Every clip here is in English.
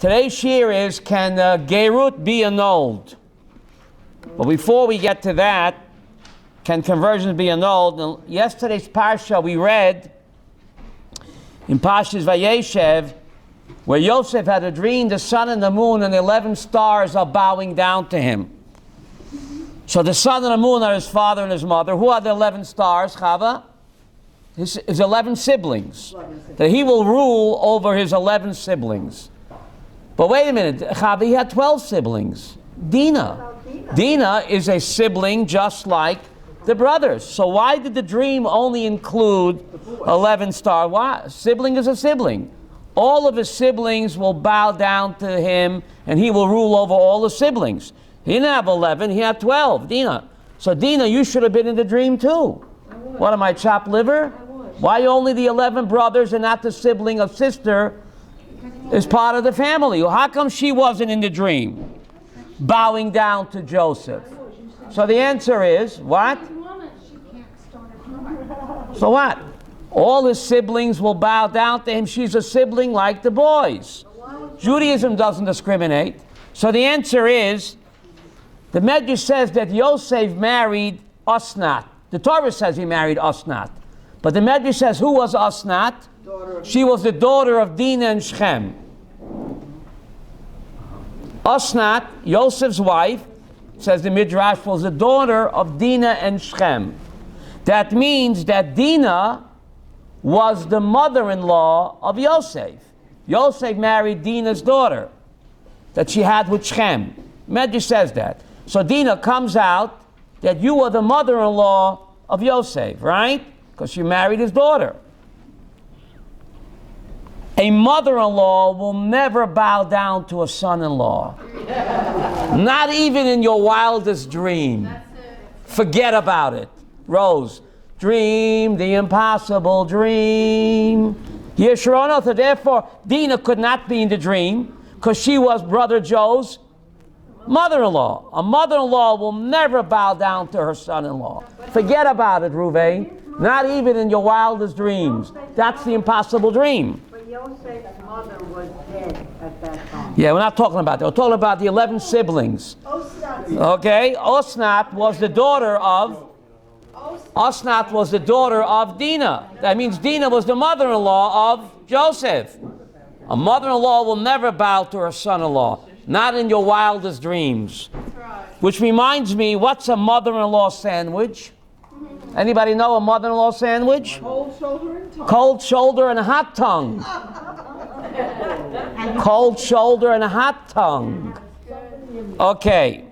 Today's shir is, can Gerut be annulled? But before we get to that, can conversions be annulled? And yesterday's parsha we read in Parshas Vayeshev, where Yosef had a dream, the sun and the moon and the 11 stars are bowing down to him. So the sun and the moon are his father and his mother. Who are the 11 stars, Chava? His 11 siblings. That he will rule over his 11 siblings. But wait a minute, Chava, he had 12 siblings. Dinah is a sibling just like the brothers. So why did the dream only include 11 stars? Why? Sibling is a sibling. All of his siblings will bow down to him, and he will rule over all the siblings. He didn't have 11, he had 12, Dinah. So Dinah, you should have been in the dream too. What am I, chopped liver? Why only the 11 brothers and not the sibling of sister is part of the family? How come she wasn't in the dream, bowing down to Joseph? So the answer is, what? So what? All his siblings will bow down to him. She's a sibling like the boys. Judaism doesn't discriminate. So the answer is, the Medrash says that Yosef married Osnat. The Torah says he married Osnat. But the Medrash says, who was Osnat? She was the daughter of Dinah and Shechem. Osnat, Yosef's wife, says the Midrash, was the daughter of Dinah and Shechem. That means that Dinah was the mother-in-law of Yosef. Yosef married Dinah's daughter that she had with Shechem. Medrash says that. So Dinah comes out that you were the mother-in-law of Yosef, right? Because she married his daughter. A mother-in-law will never bow down to a son-in-law. Not even in your wildest dream. Forget about it. Rose, dream the impossible dream. Yeshurano, so therefore Dinah could not be in the dream because she was Brother Joe's mother-in-law. A mother-in-law will never bow down to her son-in-law. Forget about it, Ruvain. Not even in your wildest dreams. That's the impossible dream. But Yosef's mother was dead at that time. Yeah, we're not talking about that. We're talking about the 11 siblings. Okay, Osnat was the daughter of Dinah. That means Dinah was the mother-in-law of Joseph. A mother-in-law will never bow to her son-in-law. Not in your wildest dreams. Which reminds me, what's a mother-in-law sandwich? Anybody know a mother-in-law sandwich? Cold shoulder and tongue. Cold shoulder and a hot tongue. Cold shoulder and a hot tongue. Okay.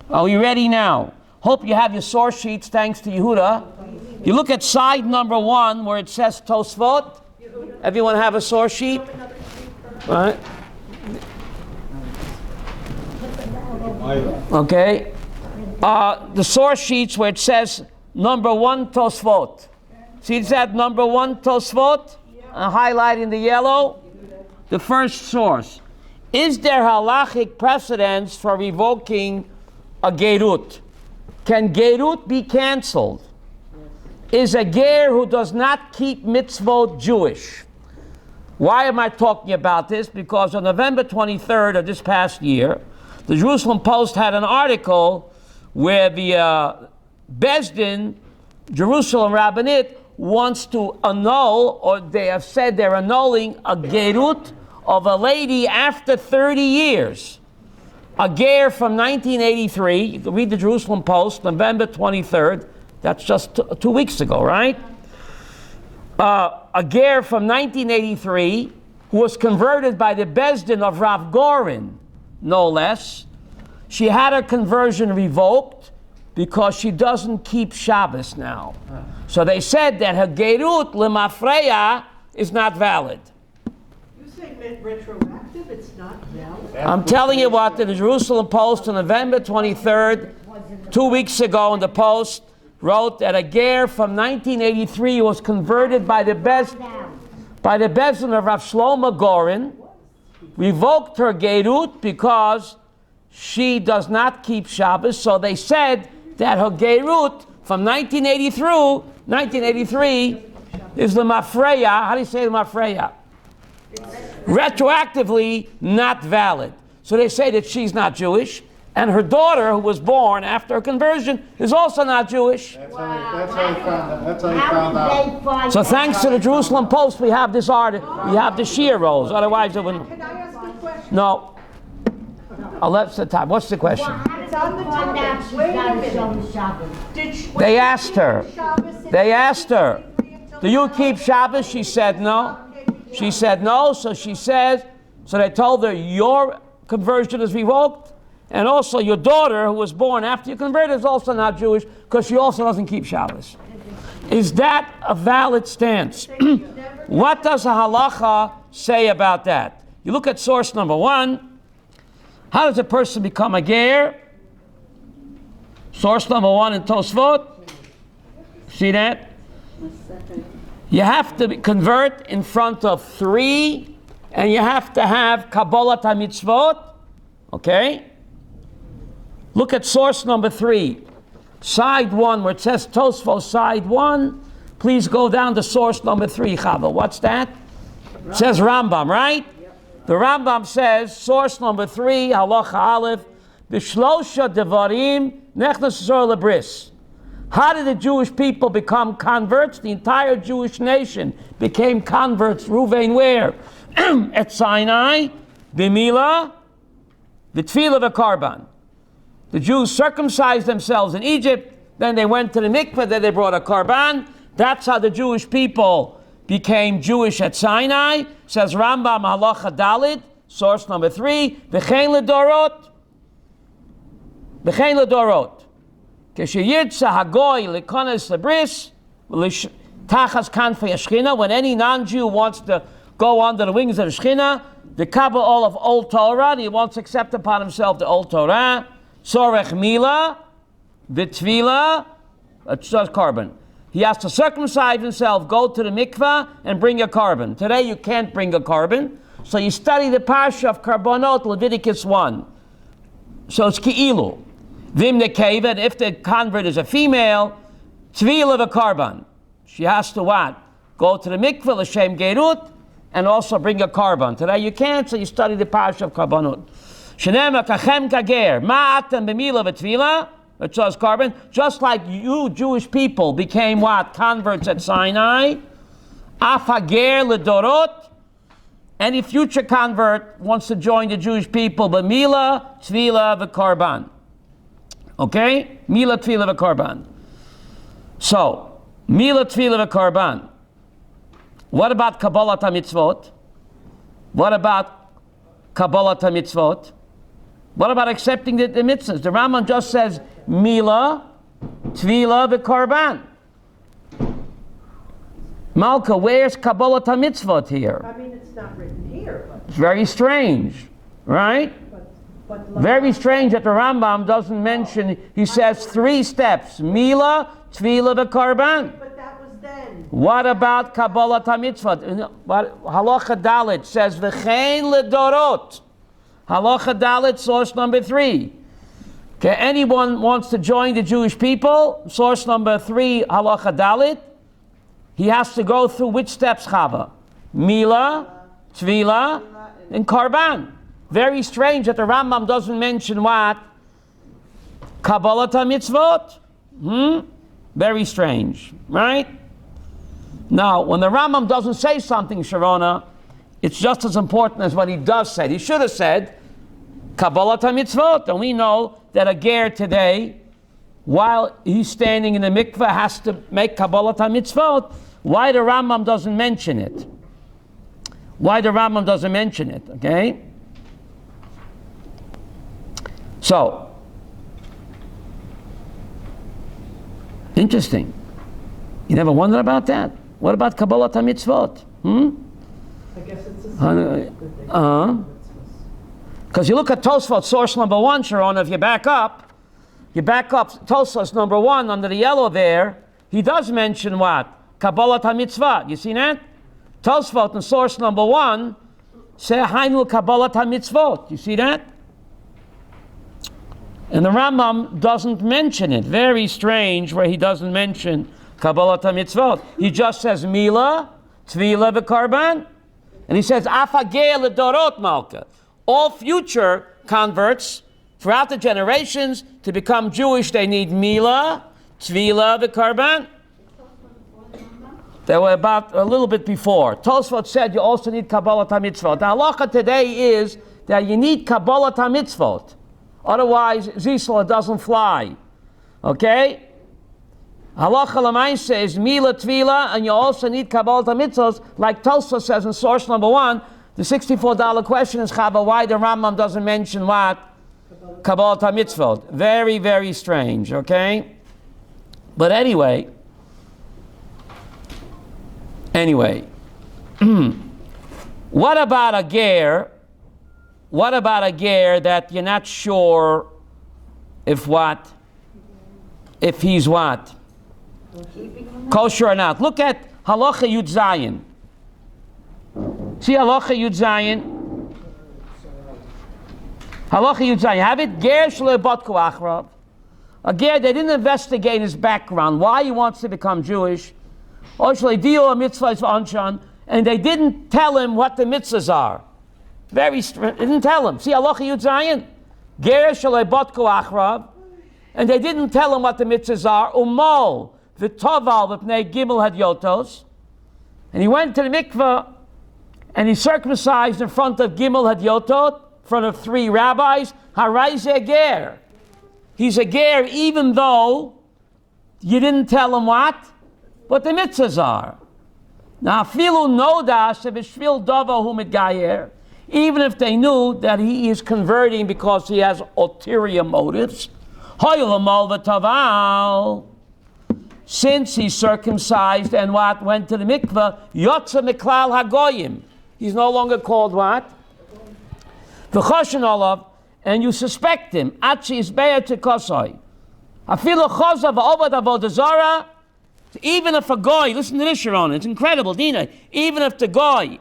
Are we ready now? Hope you have your source sheets, thanks to Yehuda. You look at side number 1 where it says Tosfot. Everyone have a source sheet? All right. Okay. The source sheets where it says number 1 Tosfot. See that number 1 Tosfot? Highlight in the yellow. The first source. Is there halachic precedence for revoking a gerut? Can gerut be canceled? Is a ger who does not keep mitzvot Jewish? Why am I talking about this? Because on November 23rd of this past year, the Jerusalem Post had an article where the Bezdin, Jerusalem Rabbinate, wants to annul, or they have said they're annulling a gerut of a lady after 30 years. A ger from 1983, you can read the Jerusalem Post, November 23rd, that's just 2 weeks ago, right? A ger from 1983 who was converted by the Bezdin of Rav Gorin, no less. She had her conversion revoked because she doesn't keep Shabbos now. So they said that her gerut lemafreya is not valid. You say retroactive, it's not valid? I'm telling you what, the Jerusalem Post on November 23rd, 2 weeks ago in the Post, wrote that a ger from 1983 was converted by the Bezdin of Rav Shlomo Gorin, revoked her gerut because she does not keep Shabbos. So they said that her gerut from 1983 is the mafreya. How do you say the mafreya? retroactively not valid. So they say that she's not Jewish, and her daughter, who was born after her conversion, is also not Jewish. That's how he found out. So thanks to the Jerusalem Post, we have this article. We have the Shia rolls. Otherwise, it wouldn't. Can I ask a question? No. I'll let the time. What's the question? It's on the topic. Wait a minute. They asked her. They asked her, do you keep Shabbos? She said no. She said no, so she says, so they told her, your conversion is revoked, and also your daughter, who was born after you converted, is also not Jewish, because she also doesn't keep Shabbos. Is that a valid stance? What does the halacha say about that? You look at source number 1. How does a person become a ger? Source number 1 in Tosfot. See that? You have to convert in front of 3, and you have to have Kabbalat HaMitzvot. Okay? Look at source number 3. Side 1, where it says Tosfot, side 1. Please go down to source number 3, Chava. What's that? It says Rambam, right? The Rambam says, source number 3, Halacha Aleph, B'shlosha devarim nechnas Yisrael lebris. How did the Jewish people become converts? The entire Jewish nation became converts. Ruvain where? At Sinai, B'mila, V'tfila v'karban. The Jews circumcised themselves in Egypt, then they went to the mikveh, then they brought a karban. That's how the Jewish people became Jewish at Sinai. Says Rambam Halacha Dalid, source number 3, V'chein ledorot. V'chein ledorot. K'sheyirtza hagoy l'kones lebris, tachas kanfei Shechina, when any non-Jew wants to go under the wings of the Shechina, the Kabbalah all of Old Torah, and he wants to accept upon himself the Old Torah, Sorech Mila, B'tvila, carbon. He has to circumcise himself, go to the mikvah, and bring a carbon. Today you can't bring a carbon, so you study the parsha of Karbonot, Leviticus 1. So it's Ki'ilu. Vim nekeva, and if the convert is a female, Tvila of a carbon. She has to what? Go to the mikvah, L'shem Gerut, and also bring a carbon. Today you can't, so you study the parsha of Karbonot. Shenema kachem kager, ma'atem b'mila v'tvila, it says carbon, just like you Jewish people became what? Converts at Sinai. Afager ledorot, any future convert wants to join the Jewish people, b'mila, tvila, v'karban. Okay? Mila, tvila, v'karban. So, mila, tvila, v'karban. What about Kabbalat HaMitzvot? What about Kabbalat HaMitzvot? What about accepting the mitzvahs? The Rambam just says Mila, Tvila, v'Karban. Malka, where's Kabbalat HaMitzvot here? I mean, it's not written here, but... It's very strange, right? Very strange that the Rambam doesn't mention, he says 3 steps. Mila, Tvila, v'Karban. But that was then. What about Kabbalat HaMitzvot? Halacha Dalet says V'chein ledorot. Halacha Dalet, source number 3. Okay, anyone wants to join the Jewish people, source number 3, Halacha Dalet, he has to go through which steps, Chava? Mila, Tvila, and Karban. Very strange that the Rambam doesn't mention what? Kabbalat HaMitzvot. Very strange, right? Now, when the Rambam doesn't say something, Sharona, it's just as important as what he does say. He should have said Kabbalat HaMitzvot, and we know that a ger today, while he's standing in the mikveh, has to make Kabbalat HaMitzvot. Why the Rambam doesn't mention it? Why the Rambam doesn't mention it, okay? So, interesting. You never wondered about that? What about Kabbalat HaMitzvot? I guess it's a because you look at Tosfot, source number 1, Sharon, if you back up Tosfot number 1 under the yellow there, he does mention what? Kabbalat HaMitzvot. You see that? Tosfot in source number 1 say Hainu Kabbalat HaMitzvot. You see that? And the Rambam doesn't mention it. Very strange where he doesn't mention Kabbalat HaMitzvot. He just says Mila, Tvila, v'Karban. And he says, Afageh ledorot malka. All future converts throughout the generations to become Jewish, they need Mila, Tvila, v'Karban. They were about a little bit before. Tosfot said you also need Kabbalah HaMitzvot. The halacha today is that you need Kabbalah HaMitzvot. Otherwise, Zisla doesn't fly. Okay? Halacha l'maisa is Mila Tvila, and you also need Kabbalah HaMitzvot, like Tosfot says in source number 1. The $64 question is, Chava, why the Rambam doesn't mention what? Kabbalah HaMitzvot. Very, very strange, okay? But anyway, what about a ger? What about a ger that you're not sure if what? If he's what? Kosher or not. Look at Halacha Yud Zayin. See Halacha Yud Zayin? Halacha Yud Zayin. Have it? Ger shelo batku achrav. A ger, they didn't investigate his background, why he wants to become Jewish. And they didn't tell him what the mitzvahs are. They didn't tell him. See Halacha Yud Zayin? Ger shelo batku achrav. And they didn't tell him what the mitzvahs are. Umol v'toval v'pnei gimel hadyotos. And he went to the mikveh and he circumcised in front of gimel hadyotot, in front of 3 rabbis. Harai ze ger. He's a ger even though you didn't tell him what the mitzvahs are. Now, afilu noda shebishvil dava hu mitgayer. Even if they knew that he is converting because he has ulterior motives. Since he's circumcised and what? Went to the mikveh, yotza miklal hagoyim. He's no longer called what? V'choshen olav, and you suspect him. Atchi isbeya tekosoi. Afilu chozav v'ovad avodah zara. Even if a goy, listen to this, Your Honor, it's incredible, Dina. Even if the goy,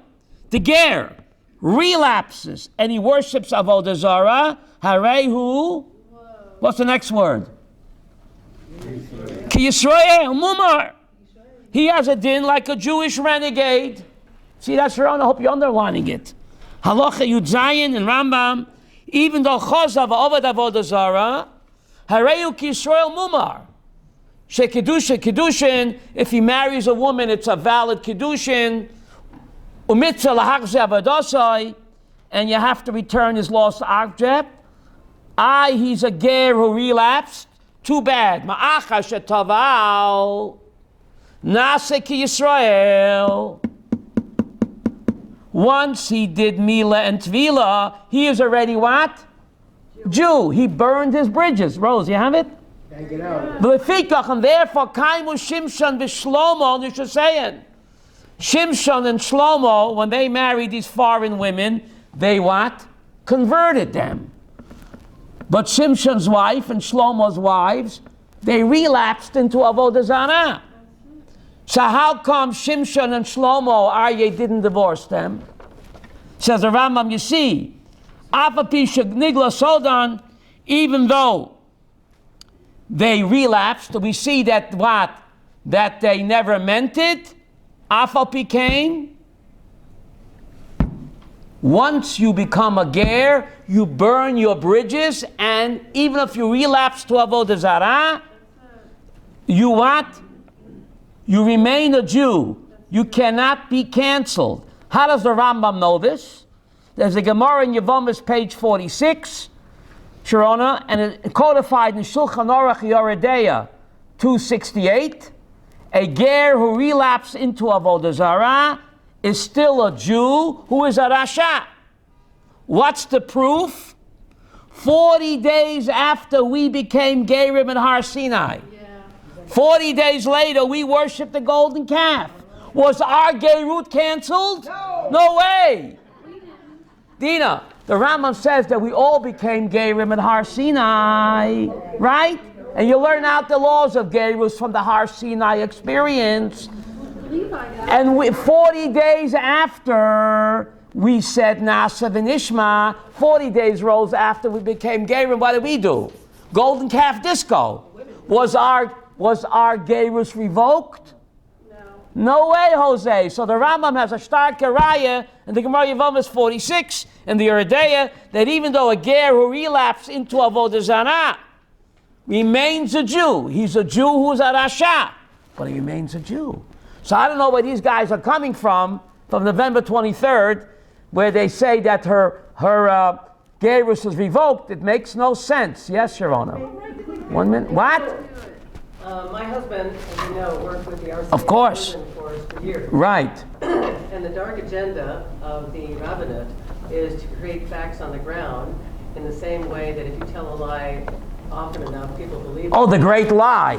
the ger, relapses and he worships avodah zara, harehu. What's the next word? Ki Yisrael mumar. He has a din like a Jewish renegade. See, that's Your Honor. I hope you're underlining it. Halacha Yud Zayin and Rambam. Even though chozav avodah avodah zara, harehu ki Yisrael mumar. Kedushin, if he marries a woman, it's a valid Kedushin. Umitzah lahachzeh avadosai, and you have to return his lost object. He's a ger who relapsed. Too bad. Ma'acha shetaval nase ki Yisrael. Once he did Mila and Tvila, he is already what? Jew. He burned his bridges. Rose, you have it? Get out. And therefore, Kaimu Shimshon v'Shlomo, you should say it. Shimshon and Shlomo, when they married these foreign women, they what? Converted them. But Shimshon's wife and Shlomo's wives, they relapsed into Avodah Zarah. So how come Shimshon and Shlomo, Aryeh didn't divorce them? Says the Rambam, you see, Afapi Nigla Sodan, even though they relapsed, we see that what? That they never meant it. Afapi came. Once you become a ger, you burn your bridges, and even if you relapse to Avodah Zarah, you what? You remain a Jew. You cannot be canceled. How does the Rambam know this? There's a Gemara in Yevamos, page 46, Sharona, and it codified in Shulchan Aruch Yoredeya 268. A ger who relapsed into Avodah Zarah is still a Jew who is a Rasha. What's the proof? 40 days after we became Gerim in Har Sinai. 40 days later, we worshiped the golden calf. Was our Gerut canceled? No way. Dina, the Rambam says that we all became Gerim in Har Sinai, right? And you learn out the laws of Gerus from the Har Sinai experience. And 40 days after we said Nasa v'Nishma, 40 days rolls after we became Gerim, what did we do? Golden calf disco. Was our Gerus revoked? No way, Jose. So the Rambam has a stark raya and the Gemara Yevamos 46, and the Yeridea, that even though a ger who relapsed into Avodah Zarah remains a Jew, he's a Jew who's a Rasha, but he remains a Jew. So I don't know where these guys are coming from November 23rd, where they say that her gerus was revoked. It makes no sense. Yes, Your Honor. 1 minute. What? My husband, as you know, worked with the RCA Of course. Force for years. Right. And the dark agenda of the rabbinate is to create facts on the ground in the same way that if you tell a lie often enough, people believe Oh, it. the great lie.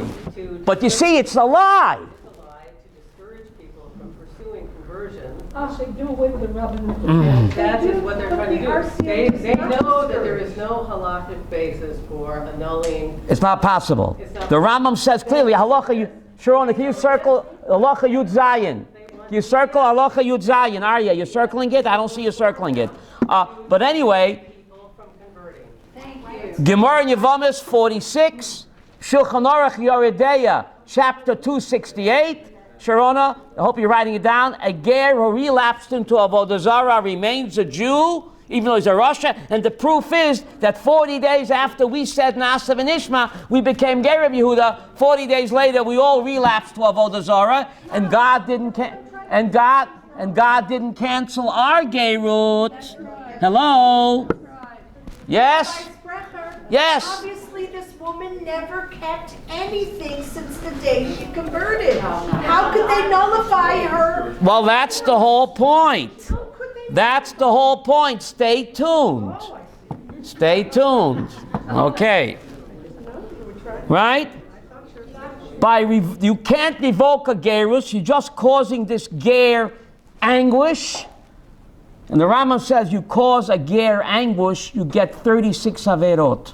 But you see, it's a lie. It's a lie to discourage people from pursuing conversion. Oh, so do away with the rabbinate. And that is what they're trying to do. They know that there is no halakhic basis for annulling. It's not possible. It's not The Rambam says clearly, halacha, Sharon, can you circle halacha Yud Zayin? Can you circle halacha Yud Zayin? Arya, you're circling it? I don't see you circling it. But anyway, People from converting. Gemara Yevamos 46, Shulchan Aruch Yeridea, chapter 268. Sharona, I hope you're writing it down. A ger who relapsed into Avodah Zarah remains a Jew, even though he's a Rasha. And the proof is that 40 days after we said Nasav and Ishma, we became ger of Yehuda. 40 days later, we all relapsed to Avodah Zarah, and God didn't cancel our gerut. Hello. Yes. Sprecher, Yes. obviously this woman never kept anything since the day she converted. How could they nullify her? Well, that's the whole point. How could they? That's the whole point. Stay tuned. Stay tuned. Okay. Right? You can't revoke a gerus. You're just causing this ger anguish. And the Rambam says you cause a ger anguish, you get 36 averot.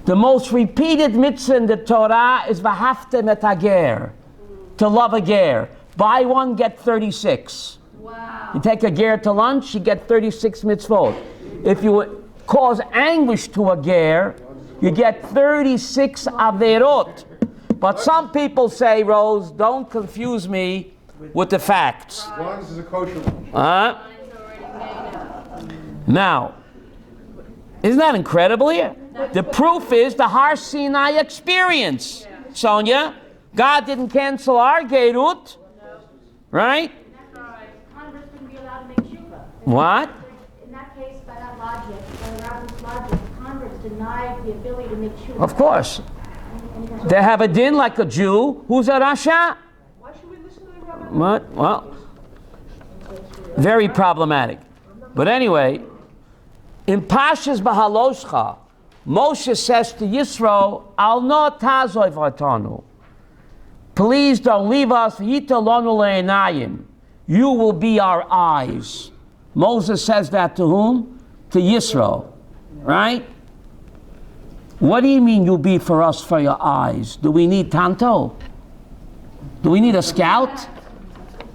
The most repeated mitzvah in the Torah is v'haftem et hager, to love a ger. Buy one, get 36. Wow. You take a ger to lunch, you get 36 mitzvot. If you cause anguish to a ger, you get 36 averot. But some people say, Rose, don't confuse me with the facts. As long as it's a kosher one. Now, isn't that incredible here? The proof is the Har Sinai experience. Sonia, God didn't cancel our gerut, right? Converts wouldn't be allowed to make tshuva. What? In that case, by that logic, by the rabbin's logic, converts denied the ability to make tshuva. Of course. They have a din like a Jew who's a Rasha. Why should we listen to the rabbinate? What? Well, very problematic. But anyway, in Pashas Bahaloshcha, Moshe says to Yisro, Al no tazoi v'atanu. Please don't leave us. Yita lonu le'enayim. You will be our eyes. Moses says that to whom? To Yisro. Right? What do you mean you'll be for us for your eyes? Do we need tanto? Do we need a scout?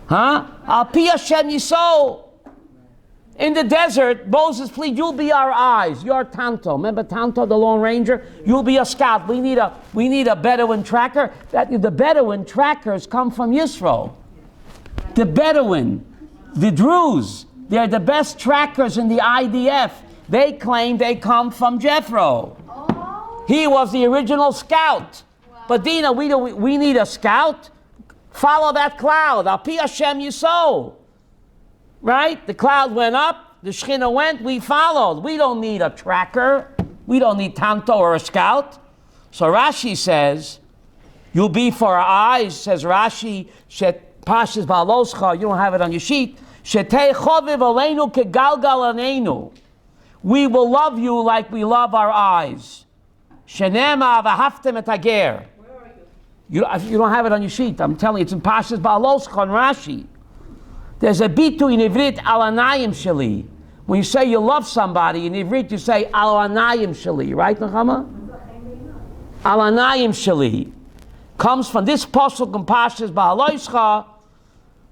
Huh? Al pi Hashem Yisrael. In the desert, Moses plead, you'll be our eyes. You're Tanto. Remember Tanto, the Lone Ranger? You'll be a scout. We need a Bedouin tracker. The Bedouin trackers come from Yisro. The Bedouin, the Druze, they're the best trackers in the IDF. They claim they come from Jethro. He was the original scout. But Dina, we need a scout. Follow that cloud. Al pi Hashem Yisrael. Right? The cloud went up, the Shekhinah went, we followed. We don't need a tracker. We don't need Tanto or a scout. So Rashi says, you'll be for our eyes, says Rashi, Pashas Ba'aloscha, you don't have it on your sheet. Shetei choviv aleinu kegalgal aneinu. We will love you like we love our eyes. Shenema v'haftem et hager. You don't have it on your sheet. I'm telling you, it's in Pashas Ba'aloscha on Rashi. There's a bitu in Ivrit al anayim sheli. When you say you love somebody in Ivrit, you say al anayim sheli, right, Nechama? Al anayim sheli comes from this pasuk in Pashas Ba'aloischa,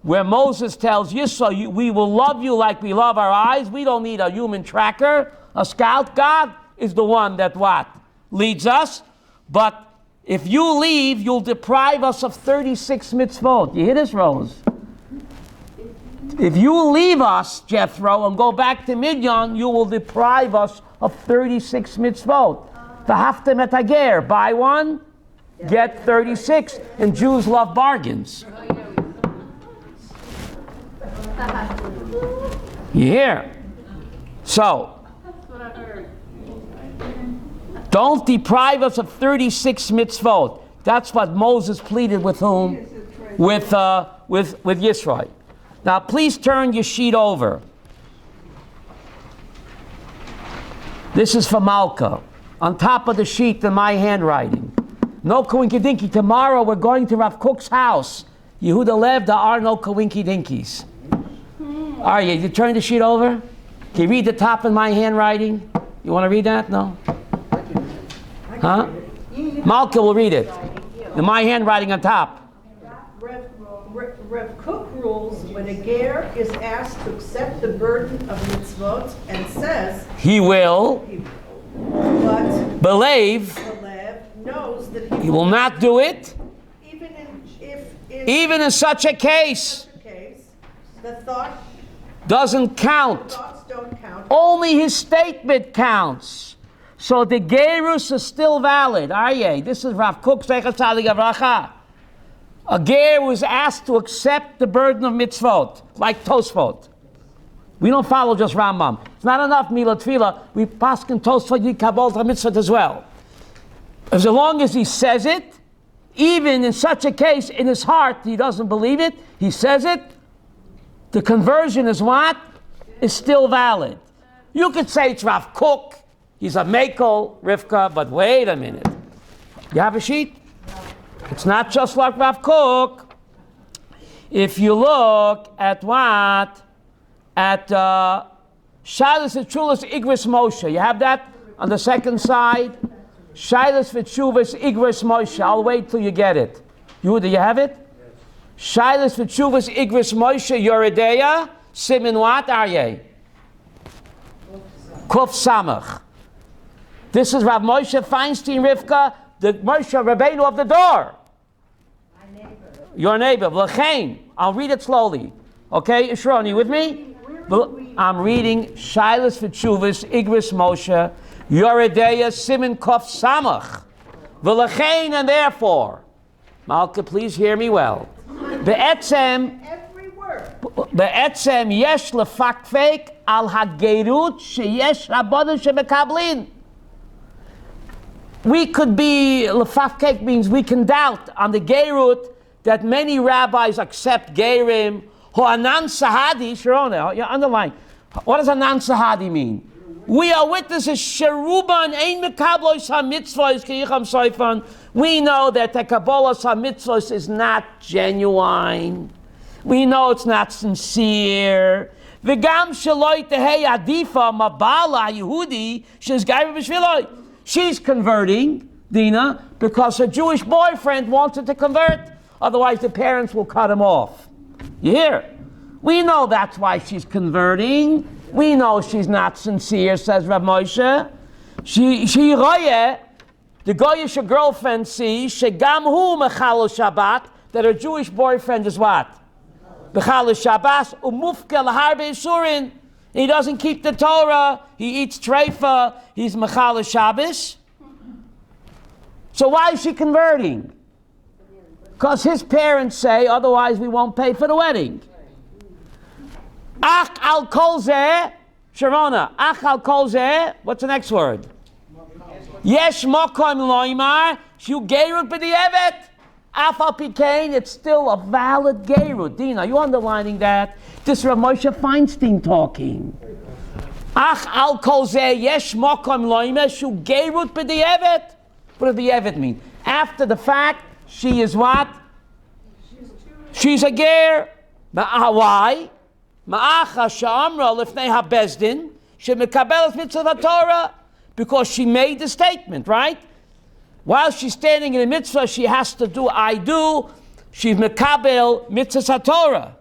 where Moses tells Yisro, we will love you like we love our eyes. We don't need a human tracker, a scout. God is the one that what? Leads us. But if you leave, you'll deprive us of 36 mitzvot. You hear this, Rose? If you leave us, Jethro, and go back to Midian, you will deprive us of 36 mitzvot. V'haftem et hager. Buy one, get 36. And Jews love bargains. You hear? So, don't deprive us of 36 mitzvot. That's what Moses pleaded with whom? With Yisrael. Now, please turn your sheet over. This is for Malka. On top of the sheet, in my handwriting. No coinky-dinky. Tomorrow we're going to Rav Kook's house. Yehuda Lev, there are no coinky-dinkies. Are you turn the sheet over? Can you read the top in my handwriting? You want to read that? No? Huh? Malka will read it. In my handwriting on top. Rev Kook rules when a ger is asked to accept the burden of mitzvot and says He will, but believe, knows that he will not do it, even in such a case, the doesn't count. thoughts don't count. Only his statement counts. So the gerus is still valid. Aryeh, this is Rav Kook, Seichel Tzadik Avracha. A ger was asked to accept the burden of mitzvot, like Tosfot. We don't follow just Rambam. It's not enough Mila Tefillah. We paskin Tosfot Yikabol mitzvot as well. As long as he says it, even in such a case, in his heart, he doesn't believe it, he says it, the conversion is what? Is still valid. You could say it's Rav Kook, he's a Mekel, Rivka, but wait a minute. You have a sheet? It's not just like Rav Kook. If you look at what? At Shilas V'Tshuvas Igris Moshe. You have that on the second side? Shilas V'Tshuvas Igris Moshe. I'll wait till you get it. Yehuda, you have it? Shilas V'Tshuvas Igris Moshe Yoredeya. Simin what? Aryeh. Kuf Samach. This is Rav Moshe Feinstein Rivka, the Moshe Rabbeinu of the door. My neighbor. Your neighbor. L'chein. I'll read it slowly. Okay, Ishron, you with me? I'm reading Shilas V'Tshuvas Igris Moshe Yoredeya Simin Kuf Samach. V'lechein, and therefore. Malka, please hear me well. Be'etzem. Every word. Be'etzem yesh lefakfek al hagerut sheyesh rabbanim shemekablin. We could be, lefakfek means we can doubt on the gerut that many rabbis accept gerim. Ho anan sahadi, Sharona, you underline. What does anan sahadi mean? We are witnesses, Sheruban ein mekablos ha-mitzvos kiyicham soifan. We know that the Kabbalah ha-mitzvos is not genuine. We know it's not sincere. V'gam sheloi tehei adifa mabala Yehudi she's gaiva b'shviloi. She's converting, Dina, because her Jewish boyfriend wants her to convert. Otherwise the parents will cut him off. You hear? We know that's why she's converting. We know she's not sincere, says Rav Moshe. She roye, the Goyish girlfriend sees, shegam hu mechalo Shabbat, that her Jewish boyfriend is what? Mechalo Shabbat, umufke laharbe isurin. He doesn't keep the Torah, he eats treifa, he's mechalo Shabbos. So why is she converting? Because his parents say, otherwise we won't pay for the wedding. Ach al kol zeh, Sharona, ach al kol zeh, what's the next word? Yesh mokom loimar, shu gerut b'di'evet, af al pikein, it's still a valid gerut. Dina, are you underlining that? This is Rav Moshe Feinstein talking. Ach al kol zeh, yesh mokom loimar, shu gerut b'di'evet. What does b'di'evet mean? After the fact, she is what? She's a ger. Why? Ma'acha sha'amra lifnei ha'bezdin she'mekabelas mitzvah Torah, because she made the statement, right? While she's standing in the mitzvah, she has to do I do. She's mekabel mitzvah Torah.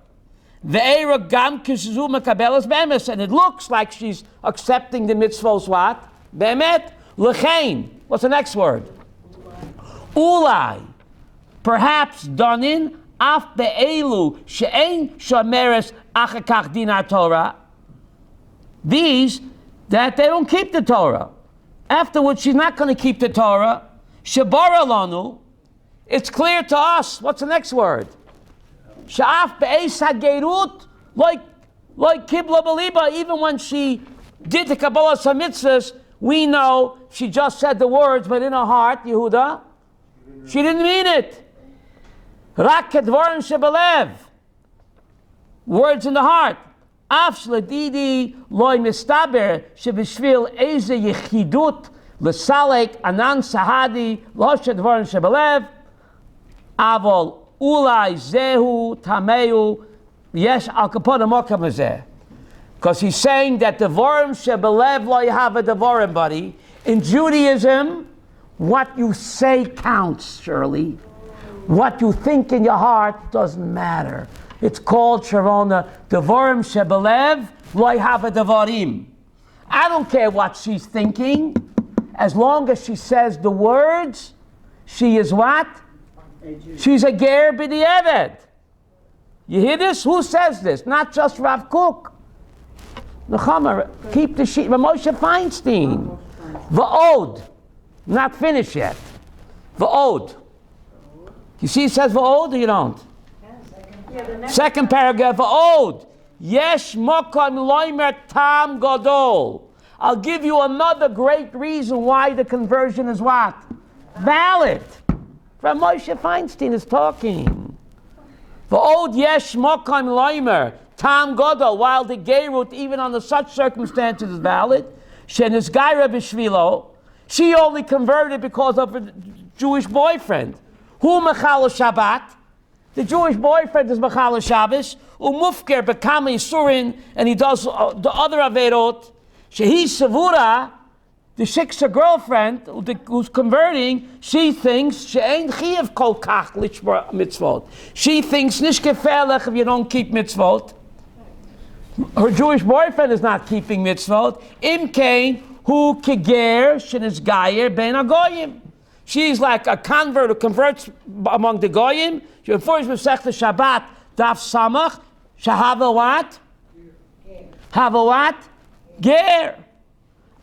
Ve'era gam kishu mekabelas bemes, and it looks like she's accepting the mitzvahs what? Bemet lechein. What's the next word? Ulai. Perhaps donin af be'elu she'ein shomeres achakach din Torah. These, that they don't keep the Torah. Afterwards, she's not going to keep the Torah. Shebara lanu. It's clear to us. What's the next word? Sha'af be'eis hagerut, like kibla beliba. Even when she did the Kabbalah mitzvahs, we know she just said the words, but in her heart, Yehuda, she didn't mean it. Rak kedvarim shebelev. Words in the heart. Af shledidi loy mistaber shebishvil eze yechidut lesalek anan sahadi lo shedvarim shebelev avol ulai zehu tameu yesh al kapona mokam hazeh. Because he's saying that devarim shebelev lo yahava devarim, buddy. In Judaism, what you say counts, Shirley. What you think in your heart doesn't matter. It's called Sharona devarim shebelev lo yahava devarim. I don't care what she's thinking, as long as she says the words. She is what? She's a ger b'di'eved. You hear this? Who says this? Not just Rav Kook. Nechama, keep the sheet. Moshe Feinstein. Va'od. Not finished yet. Va'od. You see it says va'od or you don't? Second paragraph, va'od. Yesh mokam loimer tam gadol. I'll give you another great reason why the conversion is what? Valid. From Moshe Feinstein is talking. Va'od yesh mokam loimer tam gadol. While the gerut, even under such circumstances, is valid. Shenisgaira b'shvilo. She only converted because of her Jewish boyfriend. Hu mechal Shabbat. The Jewish boyfriend is mechal Shabbos. Umufker bekam yisurin, and he does the other averot. Shehi savura, the shiksa girlfriend who's converting, she thinks she'ein chiyav kol kach lishmor mitzvot. She thinks nish gefährlich if you don't keep mitzvot. Her Jewish boyfriend is not keeping mitzvot. Im kain hu keger shenisgayer ben agoyim. She's like a convert who converts among the goyim. She refers to Masechta Shabbat daf samach. Shahava what? Have a what? Ger.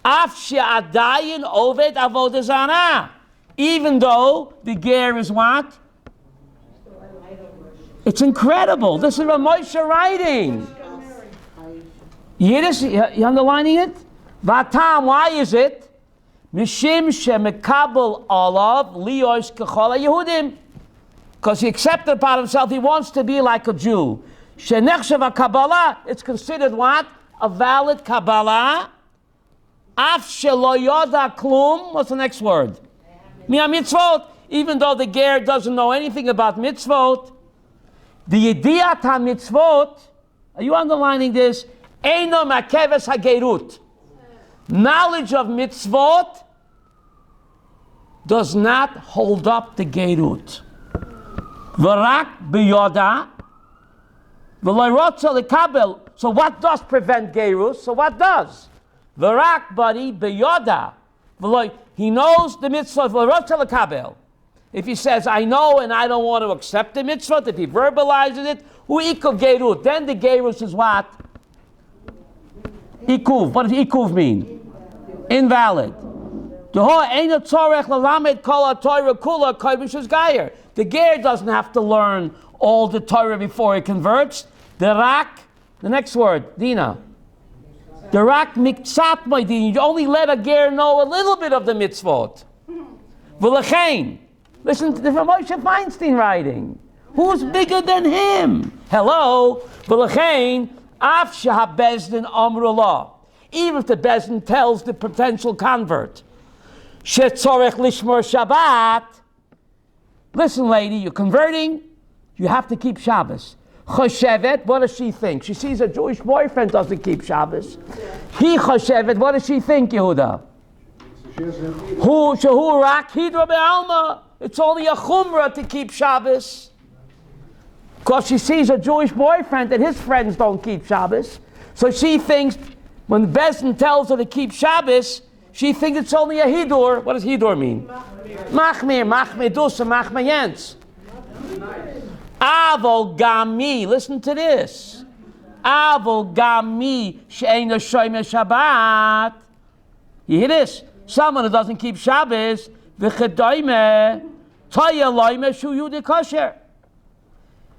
Af she'adayin oved avodah zarah. Even though the ger is what? It's incredible. This is Rav Moshe writing. Yiddish, you underlining it? Vatam, why is it? Mishim shemekabel olav liyos kechol Yehudim. Because he accepted upon himself, he wants to be like a Jew. Shenechshav Kabbalah, it's considered what? A valid Kabbalah. Af shelo yoda klum, what's the next word? Mia mitzvot. Even though the ger doesn't know anything about mitzvot, the yediyat ha-mitzvot, are you underlining this? Eino makeves hagerut. Knowledge of mitzvot does not hold up the gerut. V'rak biyoda v'lo rotza lekabel. So what does prevent gerus? So what does? V'rak, buddy, biyoda v'lo. He knows the mitzvah v'lo rotza lekabel. If he says, I know and I don't want to accept the mitzvah, if he verbalizes it, hu ikuv gerut. Then the gerus is what? Ikuv. What does ikuv mean? Invalid. The ger doesn't have to learn all the Torah before he converts. The rak, the next word, Dina. The rak miktsat moedin. You only let a ger know a little bit of the mitzvot. V'lechein. Listen to the Moshe Feinstein writing. Who's bigger than him? Hello. V'lechein af shehabezdin amrullah. Even if the bezdin tells the potential convert, shetzorech lishmor Shabbat. Listen, lady, you're converting. You have to keep Shabbos. Choshevet, what does she think? She sees a Jewish boyfriend doesn't keep Shabbos. He choshevet, what does she think, Yehuda? Hu shehu rak hidra be'alma. It's only a chumrah to keep Shabbos. Because she sees a Jewish boyfriend and his friends don't keep Shabbos. So she thinks, when the bezdin tells her to keep Shabbos, she thinks it's only a hidur. What does hidur mean? Machmir, machmir dus, and machmir yens. Avo gami, listen to this. Avo gami she'eino shomer Shabbat. You hear this? Someone who doesn't keep Shabbos, v'chedoime toya loime shu yudi kosher.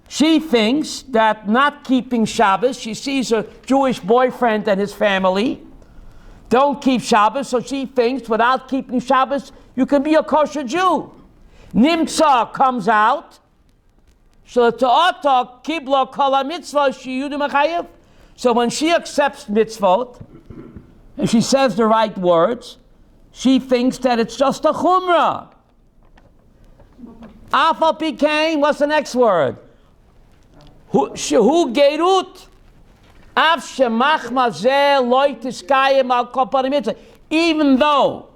She thinks that not keeping Shabbos, she sees her Jewish boyfriend and his family don't keep Shabbos, so she thinks without keeping Shabbos, you can be a kosher Jew. Nimtza comes out. So when she accepts mitzvot, and she says the right words, she thinks that it's just a chumrah. Afal pikein, what's the next word? Shehu gerut. Even though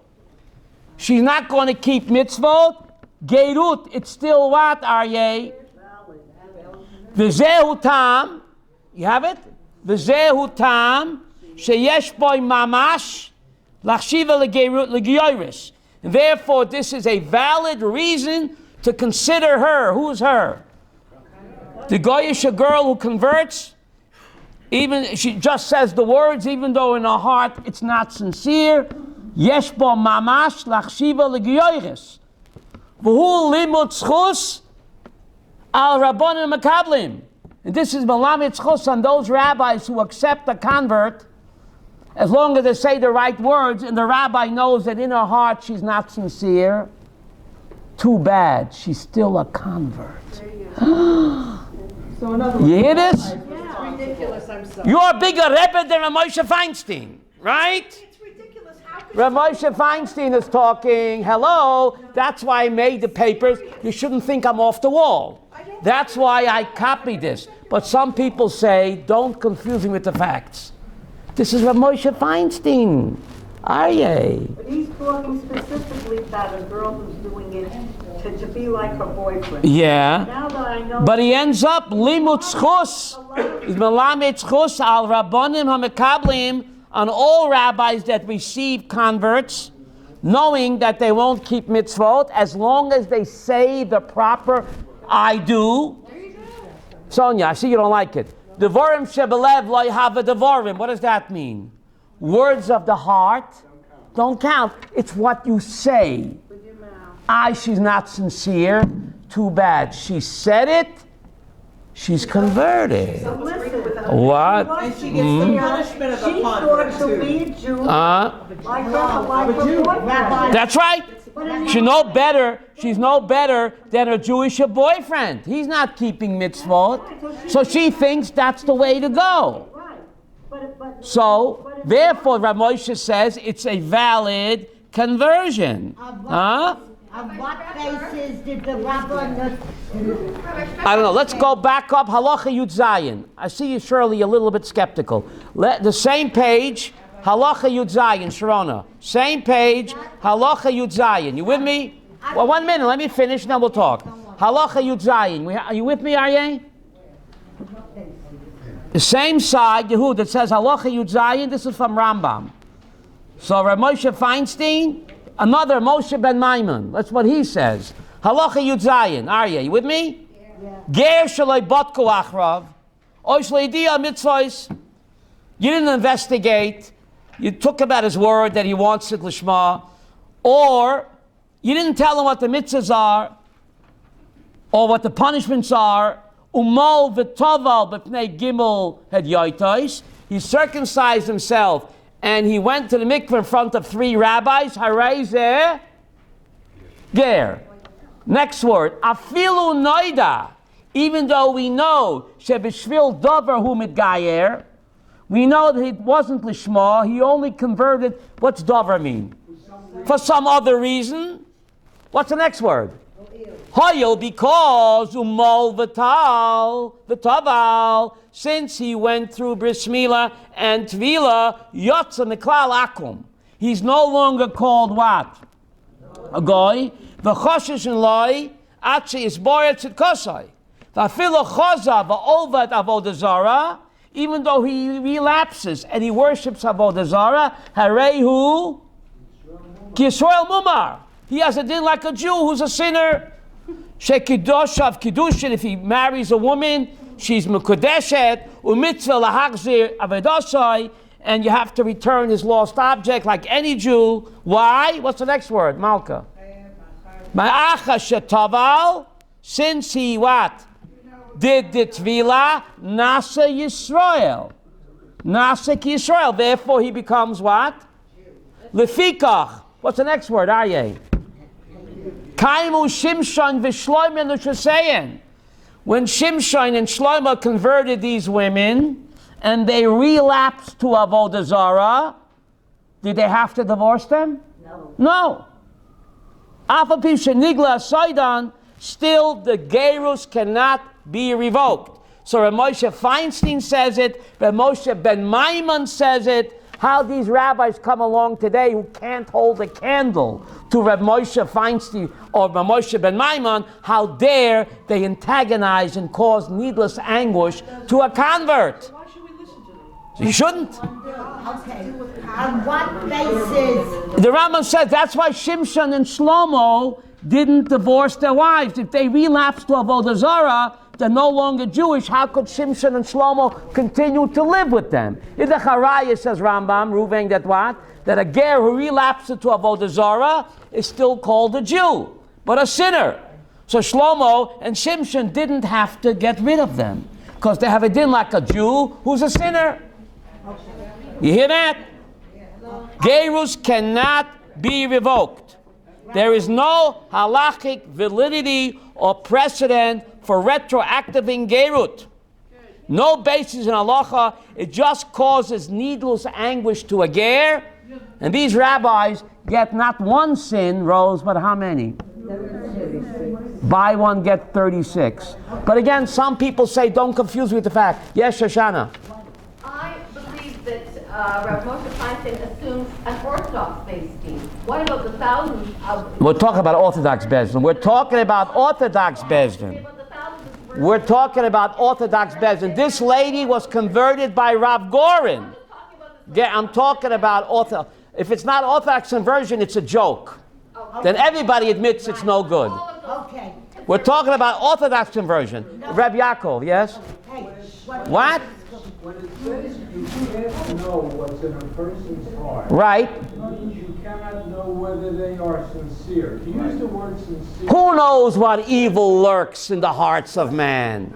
she's not going to keep mitzvot, gerut, it's still what, Aryeh? V'zehu tam, you have it? V'zehu tam, sheyesh boi mamash, lachshiva legerut legioris. And therefore, this is a valid reason to consider her. Who's her? The goyish, a girl who converts, even she just says the words, even though in her heart it's not sincere. Yesh bo mamash lachshiva legioris. V'hu limut zchus al rabbanim makablim. And this is melamed zchus on those rabbis who accept a convert, as long as they say the right words, and the rabbi knows that in her heart she's not sincere. Too bad, she's still a convert. So in other words, You hear this? it's ridiculous, I'm sorry. You're a bigger Rebbe than Moshe Feinstein, right? It's ridiculous, how could Moshe Feinstein is talking. Hello, that's why I made the papers. You shouldn't think I'm off the wall. That's why I copied this. But some people say, don't confuse me with the facts. This is Moshe Feinstein. Aryeh. But he's talking specifically about a girl who's doing it to be like her boyfriend. Yeah. Now that I know. But he ends up limut zchus. Is melamed zchus al rabbanim hamekablim, on all rabbis that receive converts, knowing that they won't keep mitzvot as long as they say the proper I do. Sonia, I see you don't like it. Devorim shebelev lo yhava devorim. What does that mean? Words of the heart don't count. It's what you say. She's not sincere. Too bad. She said it. She's converted. What? And she gets the punishment of a convert She thought to be too. a Jew, like her boyfriend. That's right. She's no better. She's no better than her Jewish boyfriend. He's not keeping mitzvot, so she thinks that's the way to go. So, therefore, Rav Moshe says it's a valid conversion. Huh? On what basis did the rabbi I don't know. Let's go back up. Halacha Yud Zayin. I see you, Shirley, a little bit skeptical. The same page, Halacha Yud Zayin, Sharona. Same page, Halacha Yud Zayin. You with me? Well, 1 minute. Let me finish, and then we'll talk. Halacha Yud Zayin. Are you with me, Aryeh? The same side, Yehud, that says Halacha Yud Zayin. This is from Rambam. So Rav Moshe Feinstein, another Moshe ben Maimon. That's what he says. Halacha Yud Zayin. Aryeh, you with me? Ger shaloi botku achrav. Oish leidia mitzvos. You didn't investigate. You took him at his word that he wants it lishma. Or you didn't tell him what the mitzvahs are or what the punishments are. Umal v'toval b'pnei gimel had yoitos. He circumcised himself and he went to the mikveh in front of 3 rabbis. Harei zeh ger. Next word, afilu noida. Even though we know shebishvil dover hu mitgayer, we know that it wasn't lishma. He only converted. What's dover mean? For some other reason. What's the next word? Hoyel, because umal v'taval, since he went through bris milah and tvila, yotza miklal akum. He's no longer called what? A goy. V'choshesh and loy, atche is boyer tzidkosai. V'afilo choza v'ovad avodah zara, even though he relapses and he worships avodah zara, harehu ki Yisrael mumar. He has a din like a Jew who's a sinner. Shekidoshav Kiddushin, if he marries a woman, she's Mekudeshet, Umitzvah Lahachzir Avedosai, and you have to return his lost object like any Jew. Why? What's the next word? Malka. Ma'acha Shetaval, since he what? Did the Tvila, Nasa Yisrael. Nasa Yisrael. Therefore he becomes what? Lefikach. What's the next word? Aryeh. Kaimu Shimshon v'Shlomo Nushasein. When Shimshon and Shlomo converted these women, and they relapsed to Avodah Zarah, did they have to divorce them? No. Afapi Shenigla Saidan, still the Gerus cannot be revoked. So Rav Moshe Feinstein says it, Rav Moshe Ben Maimon says it. How these rabbis come along today who can't hold a candle to Rav Moshe Feinstein or Rav Moshe Ben Maimon, how dare they antagonize and cause needless anguish to a convert? You shouldn't. Okay. On what basis? The Rambam says that's why Shimshon and Shlomo didn't divorce their wives. If they relapsed to Avodah Zarah, they're no longer Jewish. How could Shimshon and Shlomo continue to live with them? In the Charaya, says Rambam, Ruveng, that what? That a ger who relapsed to Avodah Zarah is still called a Jew, but a sinner. So Shlomo and Shimshon didn't have to get rid of them, because they have a din like a Jew who's a sinner. You hear that? Gerus cannot be revoked. There is no halachic validity or precedent for retroactiving gerut. No basis in halacha. It just causes needless anguish to a ger. And these rabbis get not one sin, Rose, but how many? Buy one, get 36. But again, some people say, don't confuse me with the fact. Yes, Shoshana? I believe that Rav Moshe Feinstein assumes an Orthodox-based team. What about the thousands of... We're talking about Orthodox Bezdin. We're talking about Orthodox Bezdin. We're talking about Orthodox Bezdin. This lady was converted by Rav Gorin. Yeah, I'm talking about Orthodox. If it's not Orthodox conversion, it's a joke. Then everybody admits it's no good. Okay. We're talking about Orthodox conversion. Reb Yaakov, yes? Hey, What? When it says you can't know what's in a person's heart, Right. it means you cannot know whether they are sincere. To use the word sincere, Who knows what evil lurks in the hearts of man?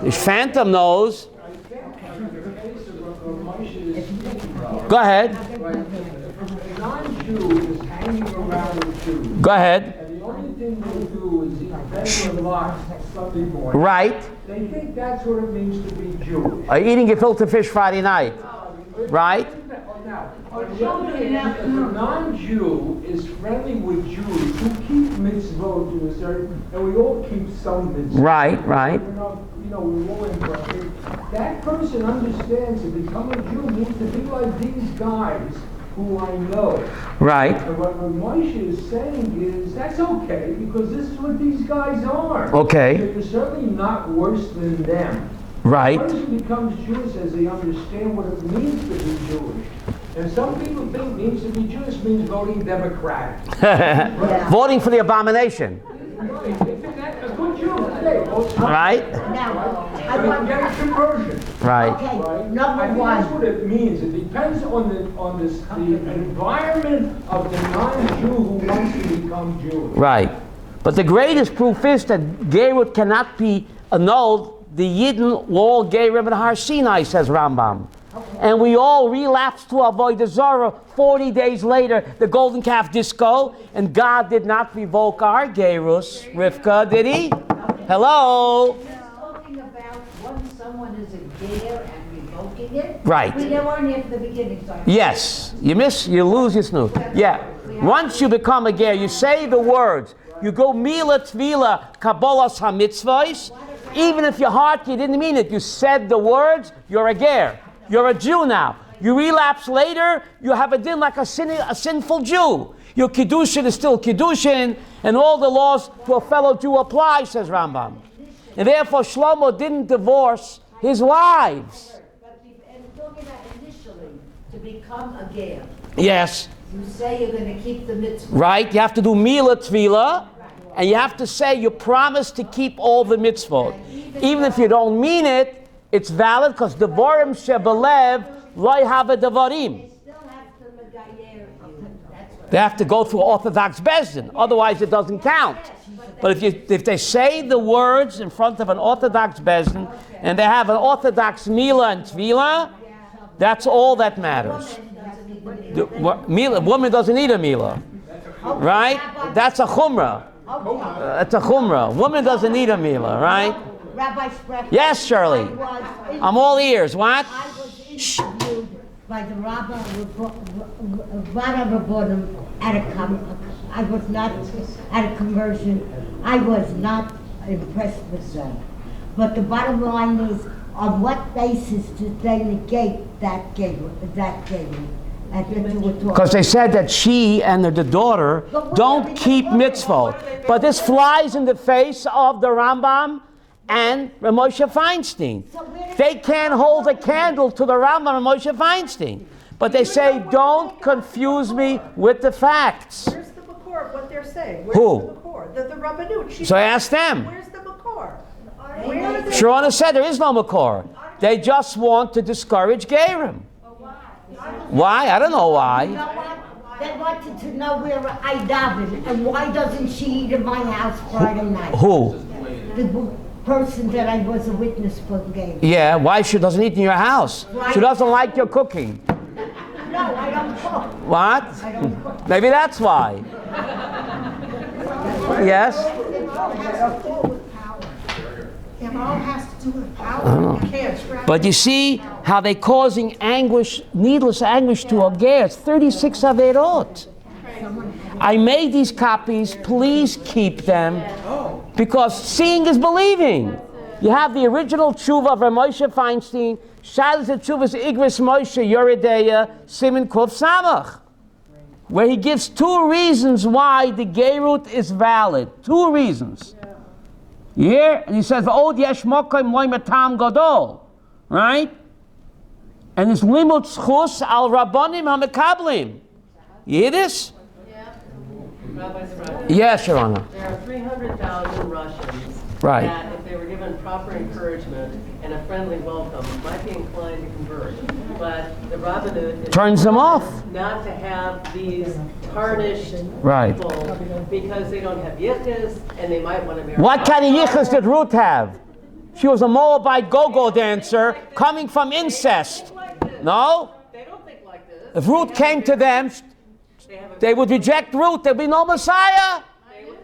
The phantom knows. I think in the case of what Moshe is speaking of, Go ahead. a non-Jew is hanging around with Jews. Go ahead. And the only thing they do is eat better lox Sunday morning. Right. They think that's what it means to be Jewish. Eating gefilte fish Friday night. Right? Now, on the other hand, if a non-Jew is friendly with Jews who keep mitzvot to a certain, and we all keep some mitzvot. Right, right. We're all in that person understands to become a Jew means to be like these guys who I know. Right. And what Moshe is saying is, that's okay, because this is what these guys are. Okay. So you're certainly not worse than them. Right. A person becomes Jewish as they understand what it means to be Jewish. And some people think means to be Jewish means voting Democratic. Voting for the abomination. They think that's a good Jew. Okay, vote Right? now, I I want, get a conversion. Right. okay, Right? number I think that's one. what it means. It depends on the environment of the non-Jew who wants to become Jewish. Right. But the greatest proof is that Gerut cannot be annulled. The Yidden were all Gerim in Har Sinai, says Rambam. And we all relapsed to Avodah Zarah 40 days later, the golden calf disco, and God did not revoke our Gerus. Rivka, did he? Hello? Talking about once someone is a ger and revoking it. Right. We weren't here from the beginning, so. Yes. You lose your snooze. Yeah. Once you become a ger, you say the words. You go Mila Tvila Kabbalas HaMitzvahs. Even if your heart, you didn't mean it. You said the words, you're a ger. You're a Jew now. You relapse later, you have a din like a sinful Jew. Your Kiddushin is still Kiddushin, and all the laws to a fellow Jew apply, says Rambam. And therefore Shlomo didn't divorce his wives. But talking about initially, to become a ger, Yes. you say you're going to keep the mitzvah. Right? You have to do Mila Tvila. and you have to say you promise to keep all the mitzvot. Even if you don't mean it, it's valid because devarim shebelev lo have devarim. They have to go through Orthodox Bezdin, otherwise it doesn't count. But if they say the words in front of an Orthodox Bezdin and they have an Orthodox Mila and Tvila, that's all that matters. Woman doesn't need a Mila, right? That's a Chumrah. That's a Chumrah. Woman doesn't need a Mila, right? Rabbi Sprecher. Yes, Shirley. I'm all ears. What? I was interviewed by the Rabbi Rabbanim at I was not at a conversion. I was not impressed with them. But the bottom line is, on what basis did they negate that gable? Because they said that she and the daughter don't keep mitzvot. But this flies in the face of the Rambam and Moshe Feinstein. They can't hold a candle to the Rambam and Moshe Feinstein. But they say, don't confuse me with the facts. Where's the Makor of what they're saying? Who? Where's the Makor? The Rabbanut. So ask them. Where's the Makor? Sharona said there is no Makor. They just want to discourage Gerim. Why? I don't know why. You know what? They wanted to know where I daven, and why doesn't she eat in my house Friday night? Who? The person that I was a witness for the game. Yeah, why she doesn't eat in your house? She doesn't like your cooking. No, I don't cook. What? I don't cook. Maybe that's why. Yes? It all has to do with power. You can't. But you see how they're causing anguish, needless anguish to a ger. It's 36 Averot. I made these copies. Please keep them. Because seeing is believing. You have the original tshuva of Moshe Feinstein. Shalas Tshuvas Igris Moshe Yoredeya Siman Kuf Samach, where he gives 2 reasons why the gerut is valid. 2 reasons. Yeah, and he says, "V'od yesh mokom loy matam gadol," right? And it's limut schus al rabbanim hamekablim. You hear this? Yeah. Rabbi Sprecher. Yes, Your Honor. There are 300,000 Russians Right. that, if they were given proper encouragement and a friendly welcome, might be inclined to convert. But the Rabbanut Turns them off. not to have these tarnished Right. people because they don't have yichus and they might want to marry. What kind of yichus did Ruth have? She was a Moabite go-go dancer coming from incest. No? They don't think like this. If Ruth came to them, they would reject Ruth. There'd be no Messiah.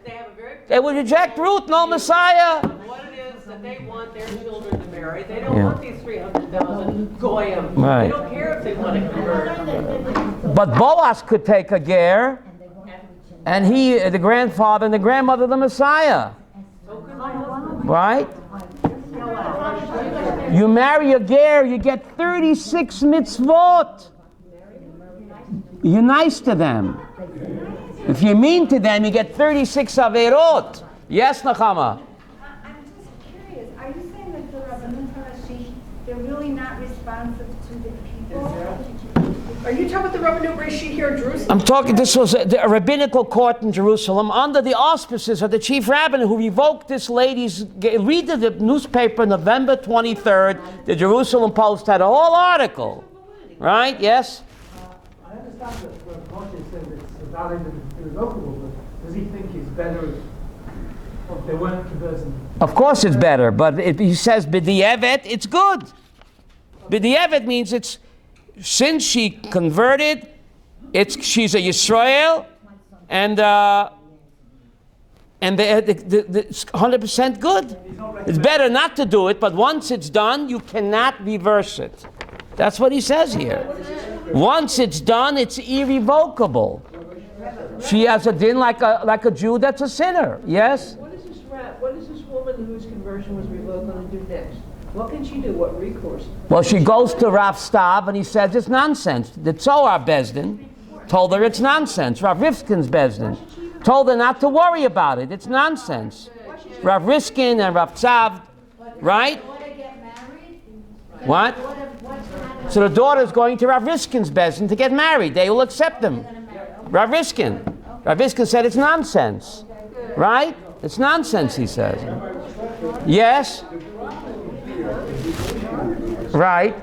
They have a very They would reject Ruth, no Messiah. what it is that they want their children to marry. They don't want these 300,000 goyim. Right. They don't care if they want to convert. But Boaz could take a ger, and he, the grandfather and the grandmother, the Messiah. Right? You marry a ger, you get 36 mitzvot. You're nice to them. If you're mean to them, you get 36 averot. Yes, Nachama? I'm just curious, are you saying that the Rabbanut Harashi, they're really not responsive to the people? Are you talking about the Rabbanut Rashi here in Jerusalem? I'm talking, this was a rabbinical court in Jerusalem under the auspices of the chief rabbin who revoked this lady's, read the newspaper November 23rd, the Jerusalem Post had a whole article. Right? Yes? I understand that what Moshe said it's valid and irrevocable, but does he think it's better if they weren't converted? Of course it's better, but he says b'di'evet, it's good. B'di'evet means it's, since she converted, she's a Yisrael, and it's 100% good. It's better not to do it, but once it's done, you cannot reverse it. That's what he says here. Once it's done, it's irrevocable. She has a din like a Jew that's a sinner. Yes? What is this woman whose conversion was revoked going to do next? What can she do? What recourse? Well, she goes to Rav Stav and he says it's nonsense. The Tzohar Bezdin told her it's nonsense. Rav Rifkin's Bezdin told her not to worry about it. It's nonsense. Rav Riskin and Rav Tzav, right? What? So the daughter's going to Rav Riskin's Bezdin to get married. They will accept them. Rav Riskin. Rav Riskin said it's nonsense. Right? It's nonsense, he says. Yes? Right.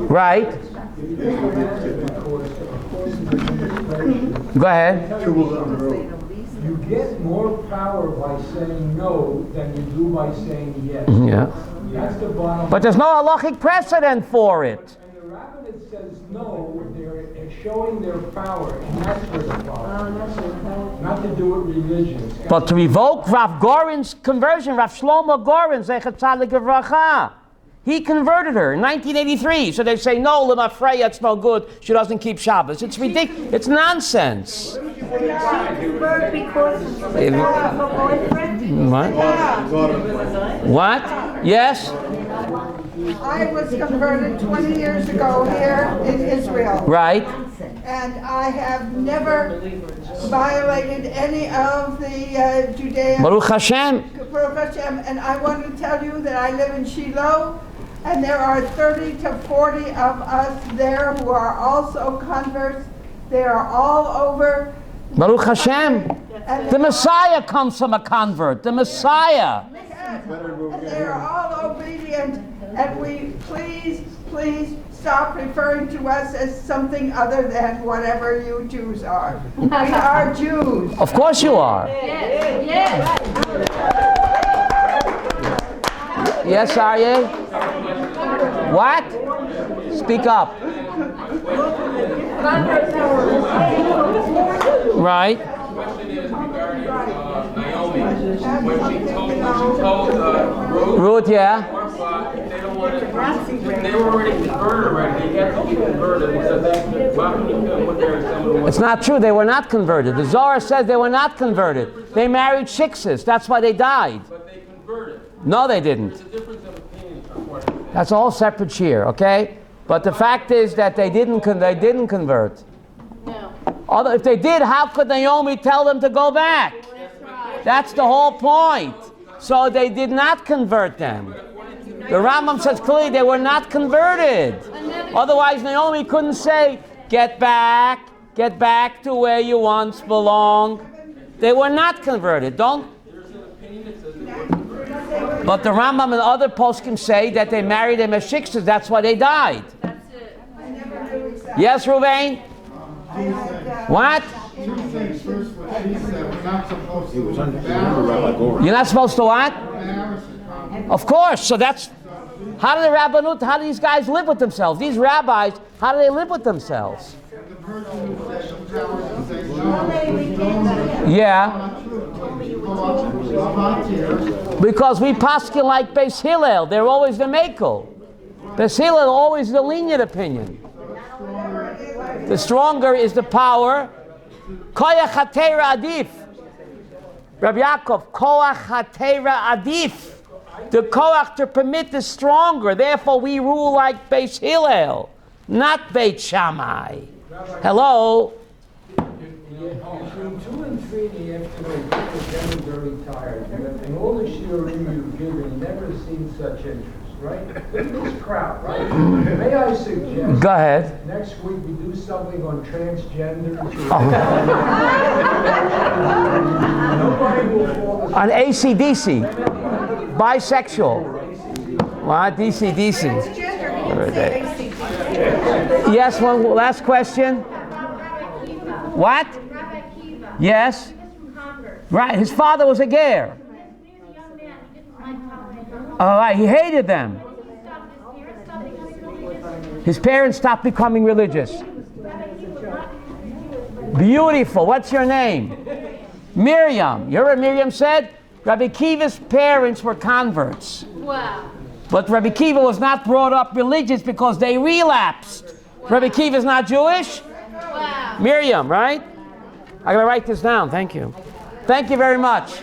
Right. Go ahead. You get more power by saying no than you do by saying yes. Yeah. That's the bottom. But there's no halachic precedent for it. And the rabbinate says no, they're showing their power, and that's where the power. Not to do it religious. But to revoke Rav Gorin's conversion, Rav Shlomo Gorin, Zechat Tzadik Livracha, he converted her in 1983. So they say, no, Lema Freya, it's no good. She doesn't keep Shabbos. It's ridiculous. It's nonsense. What? Yes? I was converted 20 years ago here in Israel. Right. And I have never violated any of the Judean. Baruch Hashem. Baruch Hashem. And I want to tell you that I live in Shiloh, and there are 30 to 40 of us there who are also converts. They are all over. Baruch Hashem. The Messiah comes from a convert. The Messiah. And they are all obedient. And we please stop referring to us as something other than whatever you Jews are. We are Jews. Of course you are. Yes. Yes, Aryeh? What? Speak up. Right. Question is regarding Naomi. When she told Ruth, yeah. They don't want to. They were already converted already. They had to be converted. It's not true. They were not converted. The Zohar says they were not converted. They married shiksas. That's why they died. But they converted. No, they didn't. It's a difference of opinion. That's a whole separate shear, okay? But the fact is that they didn't convert. No. Although if they did, how could Naomi tell them to go back? That's the whole point. So they did not convert them. The Rambam says clearly they were not converted. Otherwise, Naomi couldn't say, get back to where you once belonged. They were not converted. Don't. But the Rambam and other poskim say that they married them as shiksas. That's why they died. That's it. Yes, Ruvain? What? Two things. First, what she said, we're not supposed to embarrass. You're not supposed to what? Embarrass the congregation. Of course. So that's, how do the Rabbanut, how do these guys live with themselves? These rabbis, how do they live with themselves? The person who said the power to say no. Yeah. Because we paskin like Beis Hillel. They're always the Mekel. Beis Hillel always the lenient opinion. The stronger is the power. Koyach hatera adif. Rabbi Yaakov, koach hatera adif. The koach to permit the stronger. Therefore, we rule like Beis Hillel, not Beit Shammai. Hello. Between 2 and 3 in the afternoon, people are getting very tired. And all the shiurim you've given, never seen such interest, right? Look at this crowd, right? May I suggest? Go ahead. Next week we do something on transgender. Nobody will fall asleep. On ACDC. Bisexual. What? DC. Yes, one last question. What? Yes. Right, his father was a ger. All right, he hated them. His parents stopped becoming religious. Beautiful. What's your name? Miriam. You heard what Miriam said? Rabbi Kiva's parents were converts. Wow. But Rabbi Kiva was not brought up religious because they relapsed. Rabbi Kiva's not Jewish? Wow. Miriam, right? I'm going to write this down. Thank you. Thank you very much.